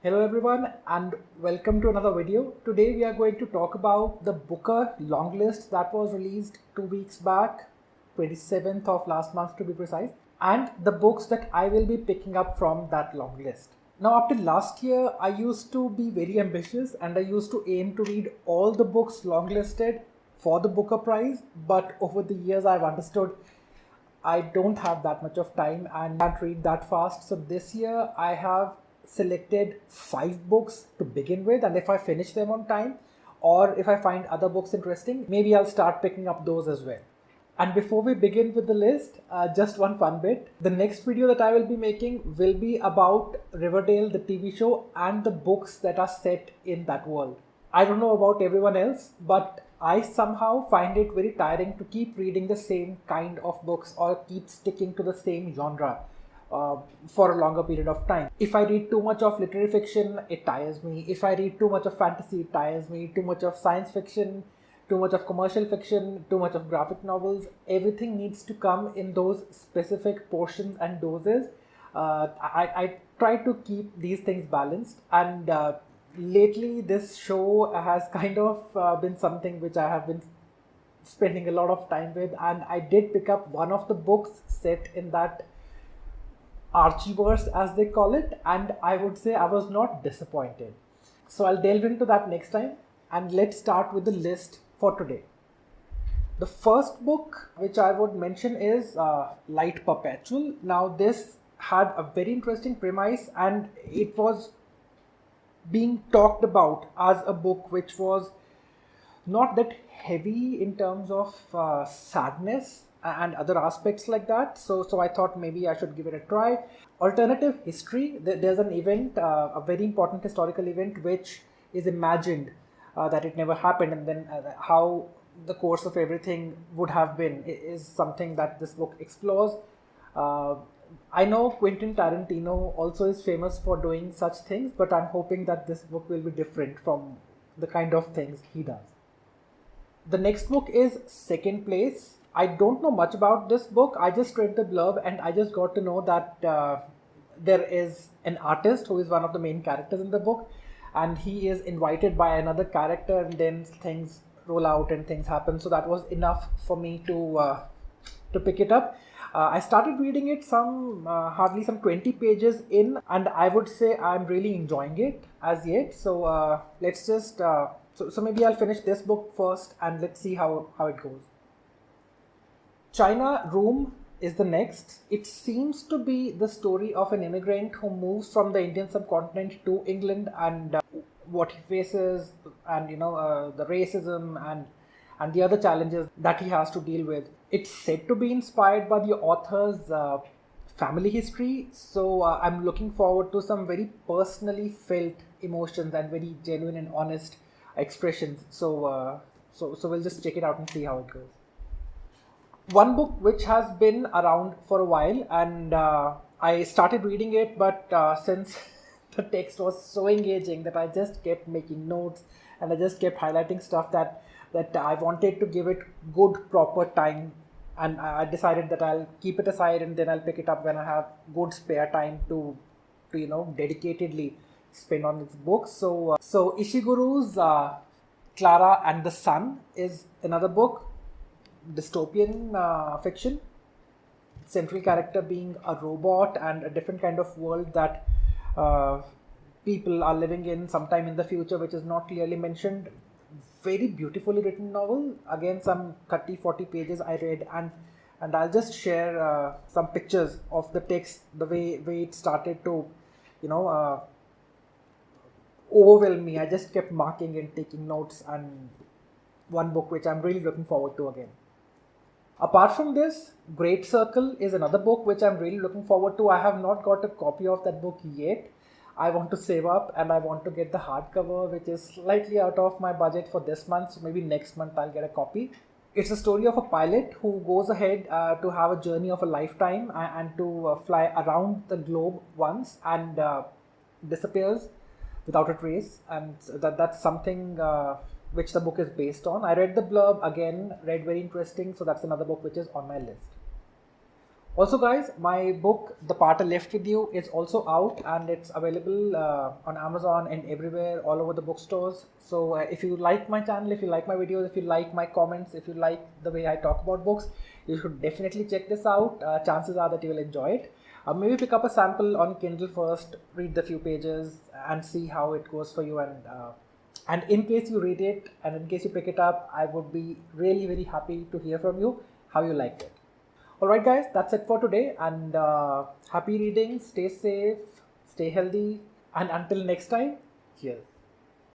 Hello everyone and welcome to another video. Today we are going to talk about the Booker Longlist that was released 2 weeks back, 27th of last month to be precise, and the books that I will be picking up from that long list. Now after last year, I used to be very ambitious and I used to aim to read all the books longlisted for the Booker Prize, but over the years I've understood I don't have that much of time and can't read that fast. So this year I have selected 5 books to begin with, and if I finish them on time or if I find other books interesting, maybe I'll start picking up those as well. And before we begin with the list, just one fun bit. The next video that I will be making will be about Riverdale, the TV show, and the books that are set in that world. I don't know about everyone else, but I somehow find it very tiring to keep reading the same kind of books or keep sticking to the same genre for a longer period of time. If I read too much of literary fiction, it tires me. If I read too much of fantasy, it tires me. Too much of science fiction, too much of commercial fiction, too much of graphic novels. Everything needs to come in those specific portions and doses. I try to keep these things balanced, and lately this show has kind of been something which I have been spending a lot of time with, and I did pick up one of the books set in that Archieverse as they call it, and I would say I was not disappointed. So I'll delve into that next time, and let's start with the list for today. The first book which I would mention is Light Perpetual. Now this had a very interesting premise, and it was being talked about as a book which was not that heavy in terms of sadness and other aspects like that. So I thought maybe I should give it a try. Alternative history. There's an event, a very important historical event, which is imagined that it never happened, and then how the course of everything would have been is something that this book explores. Uh, I know Quentin Tarantino also is famous for doing such things, but I'm hoping that this book will be different from the kind of things he does. The next book is Second Place. I don't know much about this book. I just read the blurb and I just got to know that there is an artist who is one of the main characters in the book, and he is invited by another character, and then things roll out and things happen. So that was enough for me to pick it up. I started reading it hardly some 20 pages in, and I would say I'm really enjoying it as yet. So let's just so maybe I'll finish this book first, and let's see how it goes. China Room is the next. It seems to be the story of an immigrant who moves from the Indian subcontinent to England, and what he faces, and the racism and the other challenges that he has to deal with. It's said to be inspired by the author's family history, so I'm looking forward to some very personally felt emotions and very genuine and honest expressions. So we'll just check it out and see how it goes. One book which has been around for a while, and I started reading it, but since the text was so engaging that I just kept making notes and I just kept highlighting stuff that I wanted to give it good proper time, and I decided that I'll keep it aside and then I'll pick it up when I have good spare time to dedicatedly spend on this book. So Ishiguro's Clara and the Sun is another book, dystopian fiction. Central character being a robot and a different kind of world that uh, people are living in sometime in the future, which is not clearly mentioned. Very beautifully written novel. Again, some 30-40 pages I read, and I'll just share some pictures of the text, the way it started to you know uh, overwhelm me. I just kept marking and taking notes, and one book which I'm really looking forward to again. Apart from this, Great Circle is another book which I'm really looking forward to. I have not got a copy of that book yet. I want to save up and I want to get the hardcover, which is slightly out of my budget for this month. So maybe next month I'll get a copy. It's a story of a pilot who goes ahead to have a journey of a lifetime and to fly around the globe once, and disappears without a trace. And that's something which the book is based on. I read the blurb again, read very interesting. So that's another book which is on my list. Also, guys, my book, The Part I Left With You, is also out and it's available on Amazon and everywhere, all over the bookstores. So if you like my channel, if you like my videos, if you like my comments, if you like the way I talk about books, you should definitely check this out. Chances are that you will enjoy it. Maybe pick up a sample on Kindle first, read the few pages and see how it goes for you. And in case you read it and in case you pick it up, I would be really very happy to hear from you how you liked it. Alright guys, that's it for today, and happy reading, stay safe, stay healthy, and until next time, cheers.